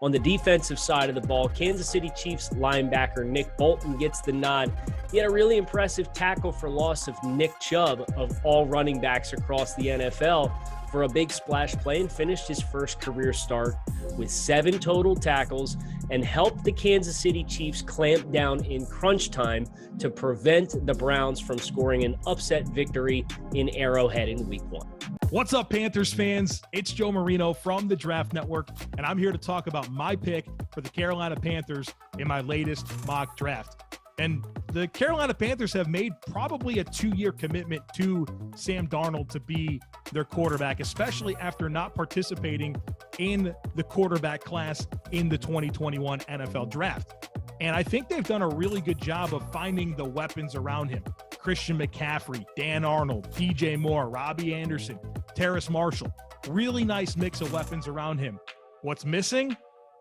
On the defensive side of the ball, Kansas City Chiefs linebacker Nick Bolton gets the nod. He had a really impressive tackle for loss of Nick Chubb, of all running backs across the NFL, for a big splash play and finished his first career start with 7 total tackles and helped the Kansas City Chiefs clamp down in crunch time to prevent the Browns from scoring an upset victory in Arrowhead in Week 1. What's up, Panthers fans? It's Joe Marino from the Draft Network, and I'm here to talk about my pick for the Carolina Panthers in my latest mock draft. And the Carolina Panthers have made probably a 2-year commitment to Sam Darnold to be their quarterback, especially after not participating in the quarterback class in the 2021 NFL Draft. And I think they've done a really good job of finding the weapons around him. Christian McCaffrey, Dan Arnold, DJ Moore, Robbie Anderson, Terrace Marshall. Really nice mix of weapons around him. What's missing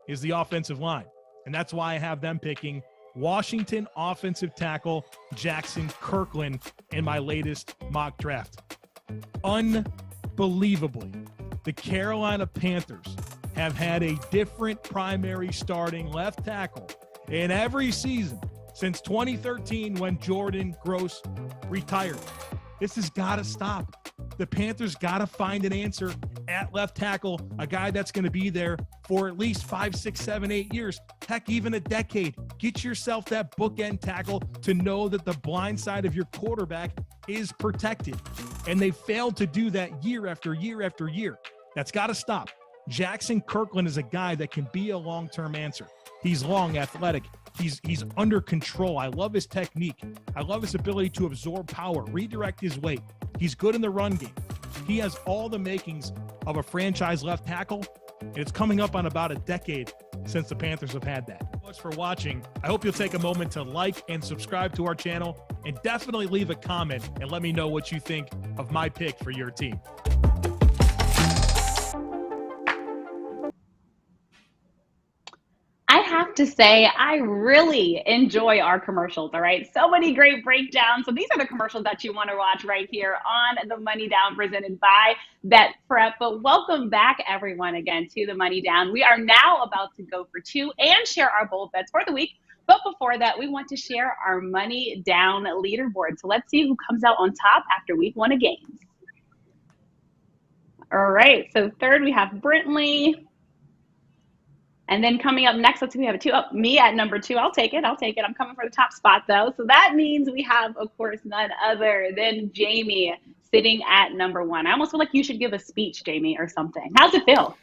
is the offensive line. And that's why I have them picking Washington offensive tackle Jackson Kirkland in my latest mock draft. Unbelievably, the Carolina Panthers have had a different primary starting left tackle in every season since 2013 when Jordan Gross retired. This has got to stop. The Panthers got to find an answer at left tackle, a guy that's going to be there for at least 5, 6, 7, 8 years, heck, even a decade. Get yourself that bookend tackle to know that the blind side of your quarterback is protected. And they failed to do that year after year after year. That's got to stop. Jackson Kirkland is a guy that can be a long-term answer. He's long, athletic. He's under control. I love his technique. I love his ability to absorb power, redirect his weight. He's good in the run game. He has all the makings of a franchise left tackle, and it's coming up on about a decade since the Panthers have had that. Thanks so much for watching. I hope you'll take a moment to like and subscribe to our channel, and definitely leave a comment and let me know what you think of my pick for your team. I have to say, I really enjoy our commercials, all right? So many great breakdowns. So these are the commercials that you want to watch right here on The Money Down, presented by BetPrep. But welcome back, everyone, again, to The Money Down. We are now about to go for two and share our bold bets for the week. But before that, we want to share our Money Down leaderboard. So let's see who comes out on top after week 1 of games. All right, so third we have Brentley. And then coming up next, let's see, we have me at number 2. I'll take it. I'm coming for the top spot, though. So that means we have, of course, none other than Jaime sitting at number one. I almost feel like you should give a speech, Jamie, or something. How's it feel?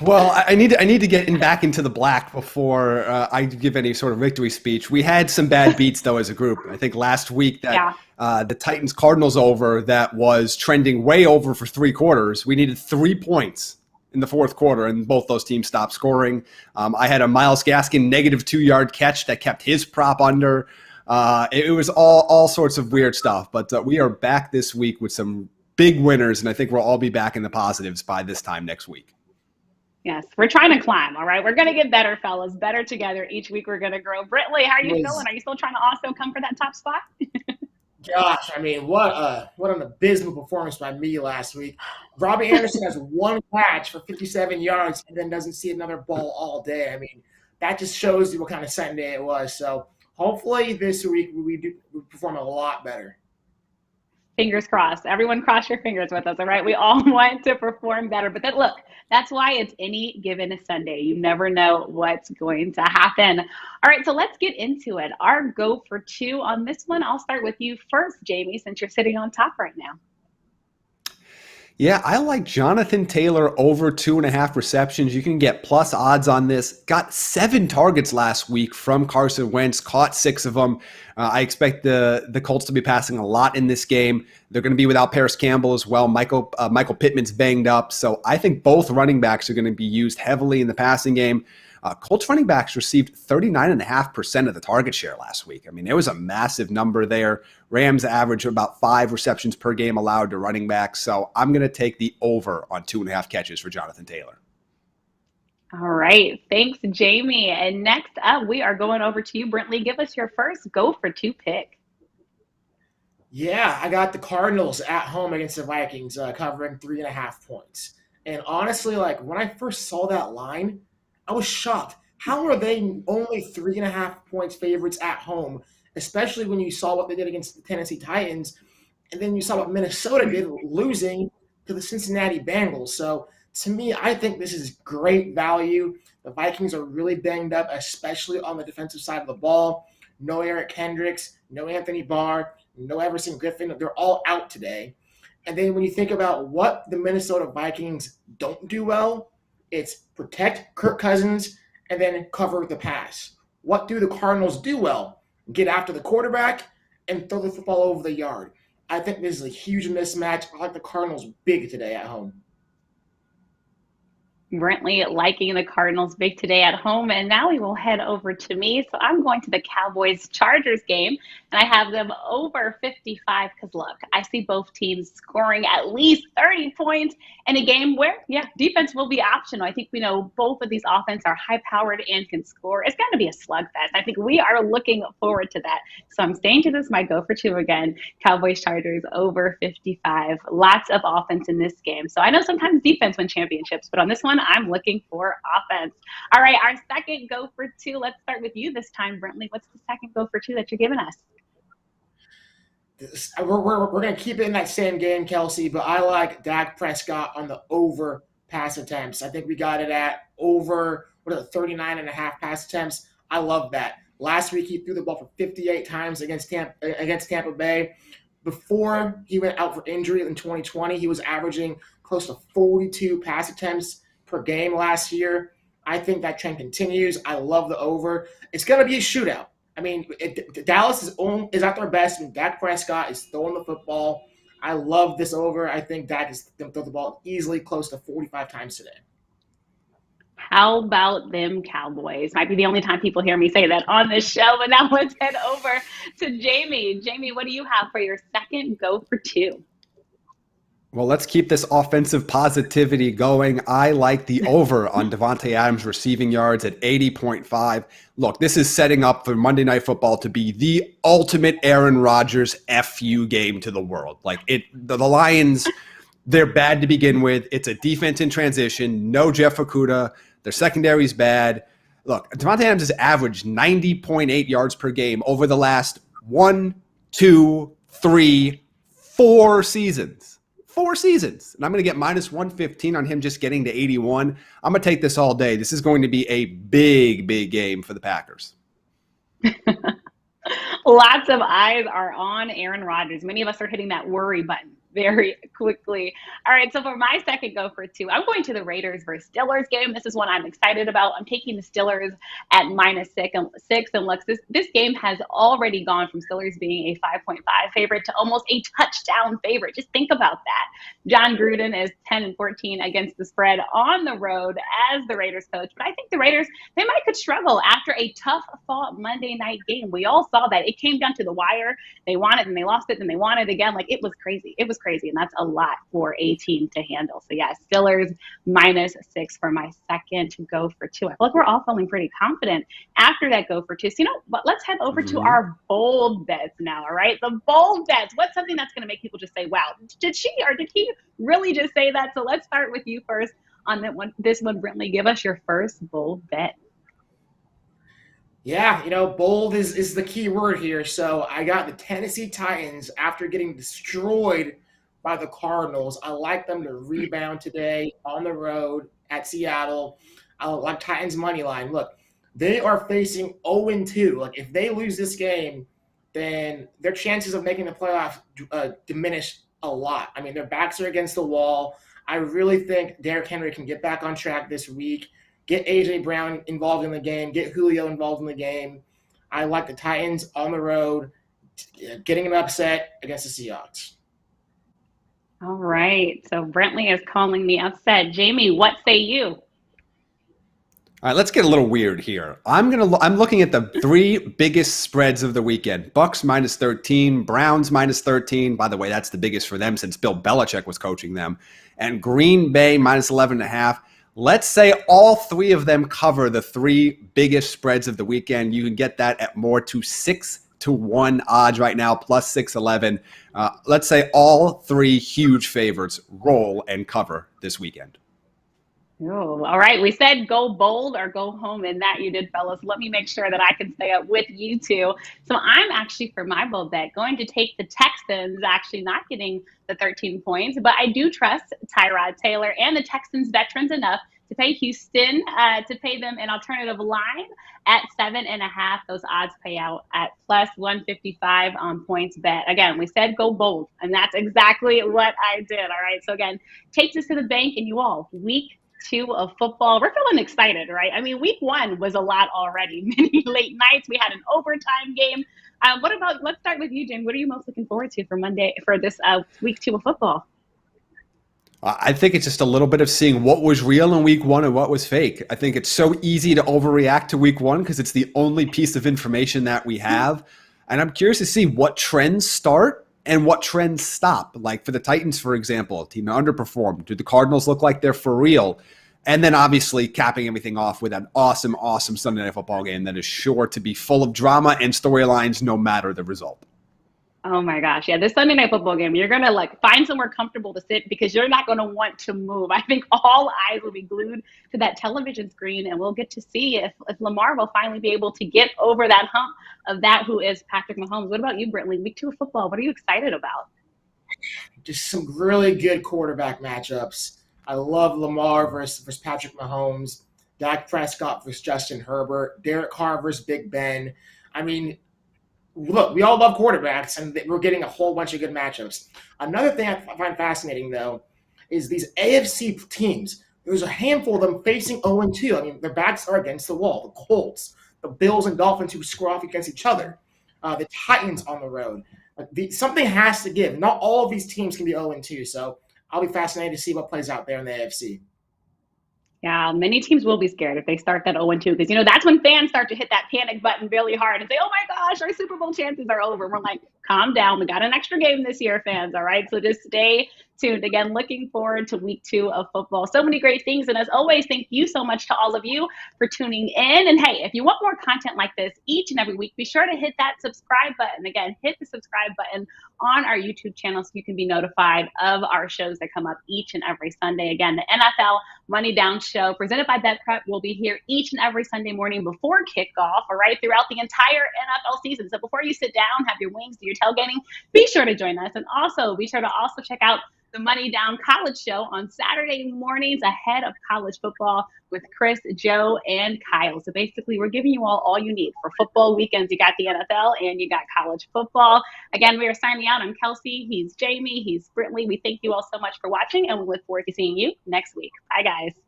Well, I need to get back into the black before I give any sort of victory speech. We had some bad beats, though, as a group. I think last week that the Titans-Cardinals over that was trending way over for 3 quarters. We needed 3 points in the fourth quarter, and both those teams stopped scoring. I had a Myles Gaskin negative 2-yard catch that kept his prop under. It was all sorts of weird stuff, but we are back this week with some big winners, and I think we'll all be back in the positives by this time next week. Yes, we're trying to climb, all right? We're going to get better, fellas, better together. Each week we're going to grow. Brentley, how are you feeling? Are you still trying to also come for that top spot? Gosh, I mean, what an abysmal performance by me last week. Robbie Anderson has 1 catch for 57 yards and then doesn't see another ball all day. I mean, that just shows you what kind of Sunday it was. So hopefully this week we perform a lot better. Fingers crossed. Everyone cross your fingers with us, all right? We all want to perform better. But look, that's why it's any given Sunday. You never know what's going to happen. All right, so let's get into it. Our go for 2 on this one. I'll start with you first, Jamie, since you're sitting on top right now. Yeah, I like Jonathan Taylor over 2.5 receptions. You can get plus odds on this. Got 7 targets last week from Carson Wentz, caught 6 of them. I expect the Colts to be passing a lot in this game. They're going to be without Paris Campbell as well. Michael Pittman's banged up. So I think both running backs are going to be used heavily in the passing game. Colts running backs received 39.5% of the target share last week. I mean, it was a massive number there. Rams average about 5 receptions per game allowed to running backs. So I'm going to take the over on 2.5 catches for Jonathan Taylor. All right. Thanks, Jamie. And next up, we are going over to you, Brentley. Give us your first go for 2 pick. Yeah, I got the Cardinals at home against the Vikings covering 3.5 points. And honestly, like when I first saw that line, I was shocked. How are they only 3.5 points favorites at home, especially when you saw what they did against the Tennessee Titans, and then you saw what Minnesota did losing to the Cincinnati Bengals. So to me, I think this is great value. The Vikings are really banged up, especially on the defensive side of the ball. No Eric Kendricks, no Anthony Barr, no Everson Griffin. They're all out today. And then when you think about what the Minnesota Vikings don't do well, it's protect Kirk Cousins and then cover the pass. What do the Cardinals do well? Get after the quarterback and throw the football over the yard. I think this is a huge mismatch. I like the Cardinals big today at home. Brentley liking the Cardinals big today at home. And now we will head over to me. So I'm going to the Cowboys-Chargers game, and I have them over 55 because, look, I see both teams scoring at least 30 points in a game where, defense will be optional. I think we know both of these offenses are high-powered and can score. It's going to be a slugfest. I think we are looking forward to that. So I'm staying to this, my go for 2 again. Cowboys-Chargers over 55. Lots of offense in this game. So I know sometimes defense wins championships, but on this one, I'm looking for offense. All right, our second go for 2. Let's start with you this time, Brentley. What's the second go for 2 that you're giving us? We're going to keep it in that same game, Kelsey, but I like Dak Prescott on the over pass attempts. I think we got it at over 39.5 pass attempts. I love that. Last week, he threw the ball for 58 times against Tampa Bay. Before he went out for injury in 2020, he was averaging close to 42 pass attempts per game last year. I think that trend continues. I love the over. It's going to be a shootout. I mean, Dallas is at their best when Dak Prescott is throwing the football. I love this over. I think Dak is going to throw the ball easily close to 45 times today. How about them Cowboys? Might be the only time people hear me say that on this show, but now let's head over to Jamie. Jamie, what do you have for your second go for 2? Well, let's keep this offensive positivity going. I like the over on Devontae Adams receiving yards at 80.5. Look, this is setting up for Monday Night Football to be the ultimate Aaron Rodgers FU game to the world. Like the Lions, they're bad to begin with. It's a defense in transition. No Jeff Okudah. Their secondary's bad. Look, Devontae Adams has averaged 90.8 yards per game over the last 1, 2, 3, 4 seasons. 4 seasons. And I'm going to get minus 115 on him just getting to 81. I'm going to take this all day. This is going to be a big, big game for the Packers. Lots of eyes are on Aaron Rodgers. Many of us are hitting that worry button very quickly. All right, so for my second go for two, I'm going to the Raiders versus Steelers game. This is one I'm excited about. I'm taking the Steelers at -6. And look, this game has already gone from Steelers being a 5.5 favorite to almost a touchdown favorite. Just think about that. John Gruden is 10-14 against the spread on the road as the Raiders coach. But I think the Raiders, they could struggle after a tough fought Monday night game. We all saw that. It came down to the wire. They won it and they lost it and they won it again. Like, it was crazy. It was crazy. And that's a lot for a team to handle. So yeah, Steelers -6 for my second go for two. I feel like we're all feeling pretty confident after that go for two. So you know what? Let's head over to our bold bets now. All right. The bold bets. What's something that's going to make people just say, wow, did she or did he really just say that? So let's start with you first on that one. This one, Brentley, give us your first bold bet. Yeah, bold is the key word here. So I got the Tennessee Titans after getting destroyed by the Cardinals. I like them to rebound today on the road at Seattle. I like Titans money line. Look, they are facing 0-2. Like, if they lose this game, then their chances of making the playoffs diminish a lot. I mean, their backs are against the wall. I really think Derrick Henry can get back on track this week. Get A.J. Brown involved in the game. Get Julio involved in the game. I like the Titans on the road, getting an upset against the Seahawks. All right. So Brentley is calling the upset. Jamie, what say you? All right, let's get a little weird here. I'm looking at the three biggest spreads of the weekend. Bucks -13, Browns -13. By the way, that's the biggest for them since Bill Belichick was coaching them. And Green Bay -11.5. Let's say all three of them cover the three biggest spreads of the weekend. You can get that at more to 6-1 odds right now, plus 611. Let's say all three huge favorites roll and cover this weekend. Oh, all right. We said go bold or go home, and that you did, fellas. Let me make sure that I can stay up with you two. So I'm actually, for my bold bet, going to take the Texans, actually not getting the 13 points, but I do trust Tyrod Taylor and the Texans veterans enough to pay Houston, to pay them an alternative line at 7.5. Those odds pay out at plus 155 on points bet. Again, we said go bold, and that's exactly what I did. All right. So again, take this to the bank, and you all, week 2 of football, we're feeling excited, right? I mean, week 1 was a lot already. Many late nights. We had an overtime game. What about, let's start with you, Jim. What are you most looking forward to for this week 2 of football? I think it's just a little bit of seeing what was real in week 1 and what was fake. I think it's so easy to overreact to week 1 because it's the only piece of information that we have. And I'm curious to see what trends start and what trends stop. Like for the Titans, for example, a team that underperformed. Do the Cardinals look like they're for real? And then obviously capping everything off with an awesome, awesome Sunday Night Football game that is sure to be full of drama and storylines no matter the result. Oh my gosh. Yeah, this Sunday Night Football game, you're going to find somewhere comfortable to sit because you're not going to want to move. I think all eyes will be glued to that television screen, and we'll get to see if Lamar will finally be able to get over that hump of that who is Patrick Mahomes. What about you, Brentley? Week 2 of football, what are you excited about? Just some really good quarterback matchups. I love Lamar versus Patrick Mahomes, Dak Prescott versus Justin Herbert, Derek Carr versus Big Ben. I mean, look, we all love quarterbacks, and we're getting a whole bunch of good matchups. Another thing I find fascinating, though, is these AFC teams. There's a handful of them facing 0-2. I mean, their backs are against the wall. The Colts, the Bills and Dolphins who score off against each other, the Titans on the road. Something has to give. Not all of these teams can be 0-2, so I'll be fascinated to see what plays out there in the AFC. Yeah, many teams will be scared if they start that 0-2 because, that's when fans start to hit that panic button really hard and say, oh, my gosh, our Super Bowl chances are over. And we're like, calm down. We got an extra game this year, fans, all right? So just stay tuned. Again, looking forward to week 2 of football. So many great things. And as always, thank you so much to all of you for tuning in. And, hey, if you want more content like this each and every week, be sure to hit that subscribe button. Again, hit the subscribe button on our YouTube channel so you can be notified of our shows that come up each and every Sunday. Again, the NFL Money Down Show presented by BetPrep will be here each and every Sunday morning before kickoff, all right, throughout the entire NFL season. So before you sit down, have your wings, do your tailgating, be sure to join us. And also be sure to check out the Money Down College Show on Saturday mornings ahead of college football with Chris, Joe, and Kyle. So basically, we're giving you all you need for football weekends. You got the NFL and you got college football. Again, we are signing out. I'm Kelsey. He's Jamie. He's Brentley. We thank you all so much for watching, and we look forward to seeing you next week. Bye, guys.